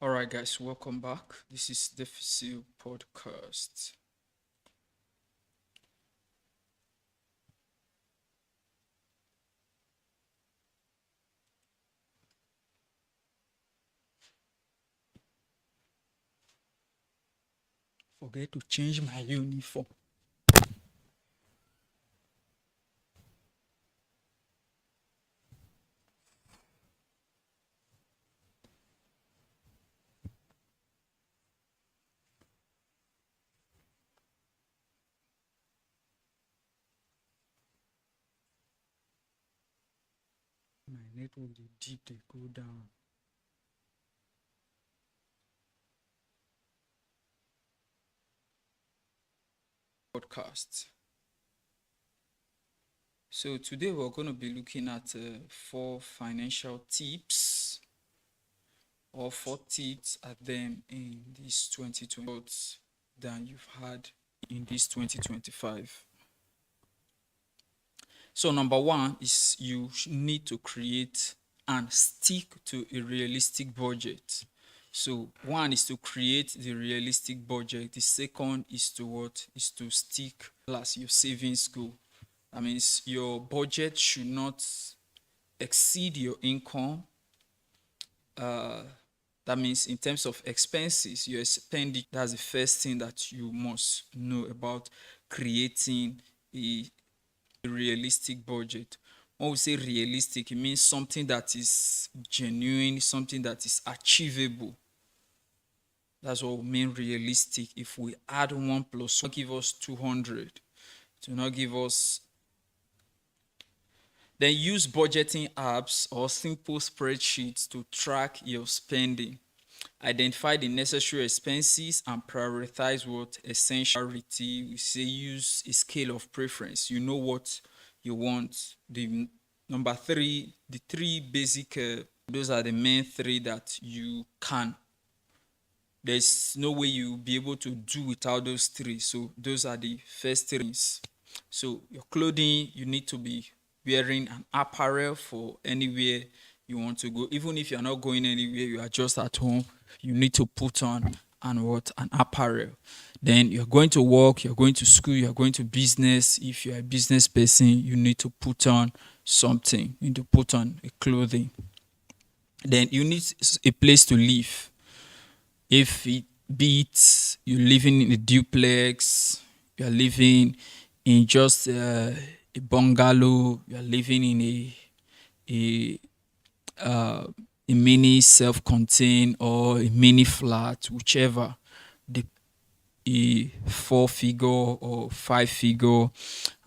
All right, guys, welcome back. This is DEFISIL Podcast. Forget to change my uniform. My network dey deep, they go down. Podcast. So today we're going to be looking at 4 tips at them in this 2020 than you've had in this 2025. So number one is you need to create and stick to a realistic budget. So one is to create the realistic budget. The second is to what? Is to stick plus your savings goal. That means your budget should not exceed your income. That means in terms of expenses, your spending, that's the first thing that you must know about creating a realistic budget. When we say realistic, it means something that is genuine, something that is achievable. That's what we mean realistic. If we add 1 plus 1, give us 200. Do not give us. Then use budgeting apps or simple spreadsheets to track your spending. Identify the necessary expenses and prioritize what essentiality. We say use a scale of preference. You know what you want. The number three, the three basic, those are the main three that you can. There's no way you'll be able to do without those three. So those are the first things. So your clothing, you need to be wearing an apparel for anywhere you want to go. Even if you're not going anywhere, you are just at home, you need to put on an apparel. Then you're going to work, you're going to school, you're going to business. If you're a business person, you need to put on something. You need to put on a clothing. Then you need a place to live. If it beats you're living in a duplex, you're living in just a bungalow, you're living in a mini self-contained or a mini flat, whichever, a 4-figure or 5-figure,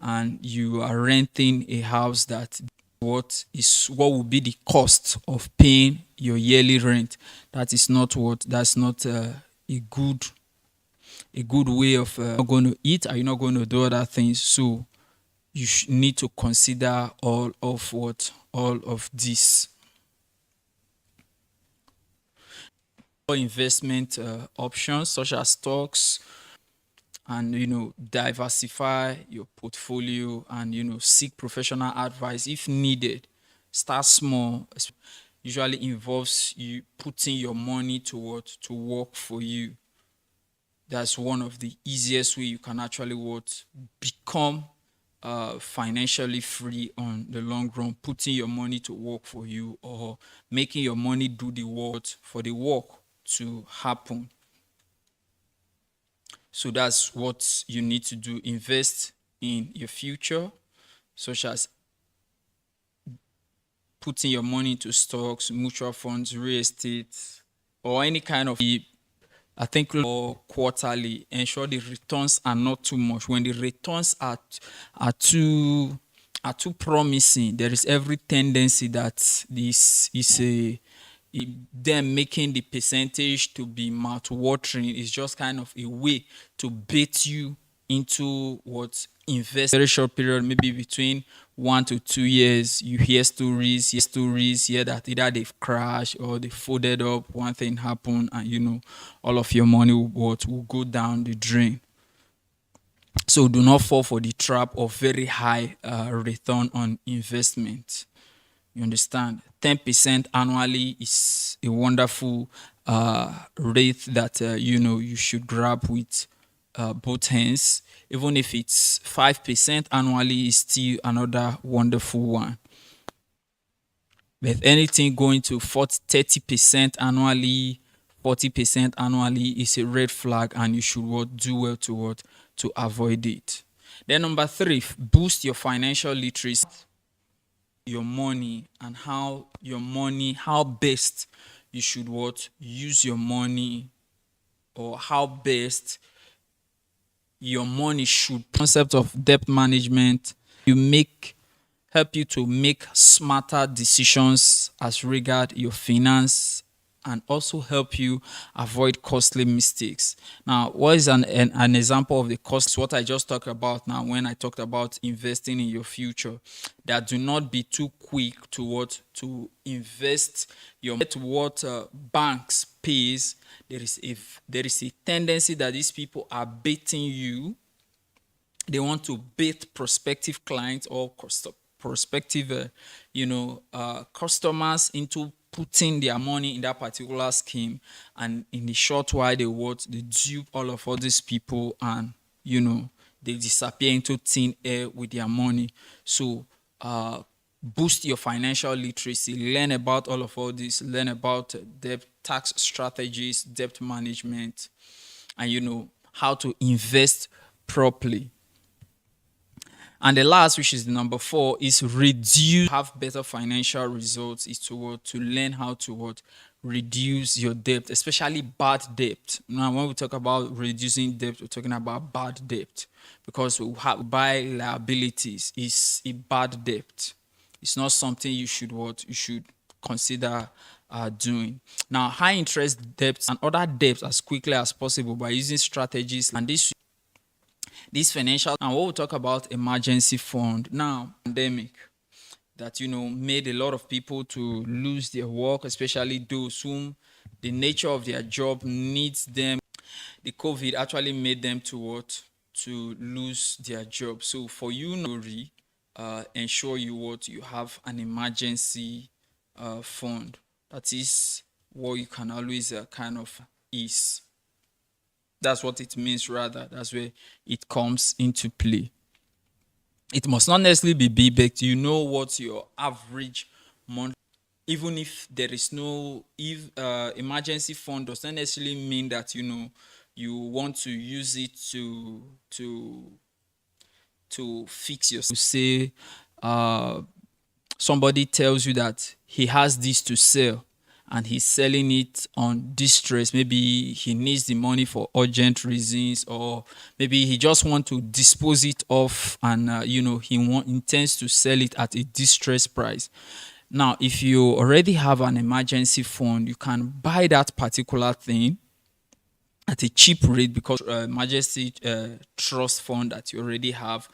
and you are renting a house that what will be the cost of paying your yearly rent. That's not a good way of not going to eat. Are you not going to do other things? So you need to consider all of this. Investment options such as stocks, and diversify your portfolio, and seek professional advice if needed. Start small. Usually involves you putting your money to work for you. That's one of the easiest way you can actually become financially free on the long run. Putting your money to work for you, or making your money do the work for the work to happen. So that's what you need to do. Invest in your future, such as putting your money into stocks, mutual funds, real estate, or any kind of, I think, or quarterly. Ensure the returns are not too much. When the returns are too promising, there is every tendency that this is them making the percentage to be mouth-watering. Is just kind of a way to bait you into what invest very short period, maybe between 1 to 2 years. You hear stories, hear that either they've crashed or they folded up, one thing happened, and all of your money will go down the drain. So do not fall for the trap of very high return on investment. You understand? 10% annually is a wonderful rate that you should grab with both hands. Even if it's 5% annually, is still another wonderful one. But anything going to 30% annually, 40% annually is a red flag, and you should do well to avoid it. Then number three, boost your financial literacy. Your money and how best you should use your money, or how best your money should. Concept of debt management, help you to make smarter decisions as regard your finance, and also help you avoid costly mistakes. Now, what is an example of the cost? What I just talked about now when I talked about investing in your future. That do not be too quick to invest your what banks pays. There is a tendency that these people are baiting you. They want to bait prospective clients or prospective customers into putting their money in that particular scheme, and in the short while they dupe all these people, and they disappear into thin air with their money. So boost your financial literacy, learn about all this, learn about debt, tax strategies, debt management, and how to invest properly. And the last, which is the number 4, is have better financial results, is to learn how to reduce your debt, especially bad debt. Now, when we talk about reducing debt, we're talking about bad debt, because we have buy liabilities is a bad debt. It's not something you should consider doing. Now, high interest debts and other debts as quickly as possible by using strategies, and this financial. And what we talk about emergency fund now, pandemic that made a lot of people to lose their work, especially those whom the nature of their job needs them. The COVID actually made them to lose their job. So for ensure you have an emergency fund. That is what you can always kind of ease. That's what it means, rather. That's where it comes into play. It must not necessarily be big, but what your average month. Even if there is emergency fund does not necessarily mean that you want to use it to fix yourself. Say somebody tells you that he has this to sell, and he's selling it on distress. Maybe he needs the money for urgent reasons, or maybe he just wants to dispose it off, and he intends to sell it at a distress price. Now, if you already have an emergency fund, you can buy that particular thing at a cheap rate, because emergency trust fund that you already have,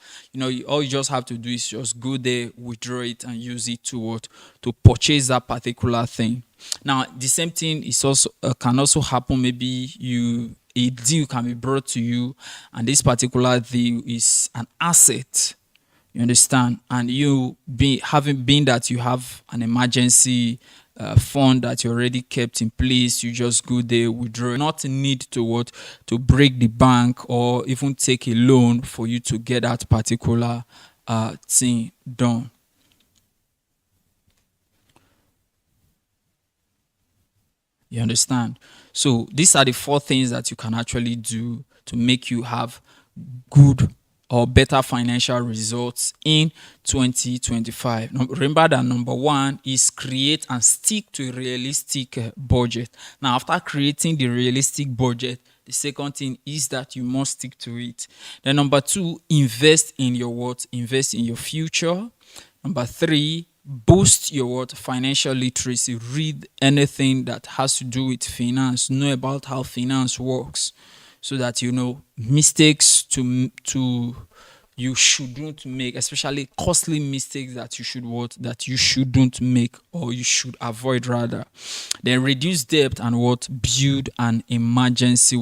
all you just have to do is just go there, withdraw it, and use it to purchase that particular thing. Now, the same thing is also can also happen. Maybe a deal can be brought to you, and this particular deal is an asset. You understand? And having been that you have an emergency fund that you already kept in place, you just go there, withdraw. Not need to break the bank or even take a loan for you to get that particular thing done. You understand? So these are the 4 things that you can actually do to make you have good or better financial results in 2025. Remember that number 1 is create and stick to a realistic budget. Now, after creating the realistic budget, the second thing is that you must stick to it. Then number 2, invest in your invest in your future. Number 3, boost your financial literacy. Read anything that has to do with finance. Know about how finance works, so that mistakes you shouldn't make, especially costly mistakes that you shouldn't make, or you should avoid rather. Then reduce debt and build an emergency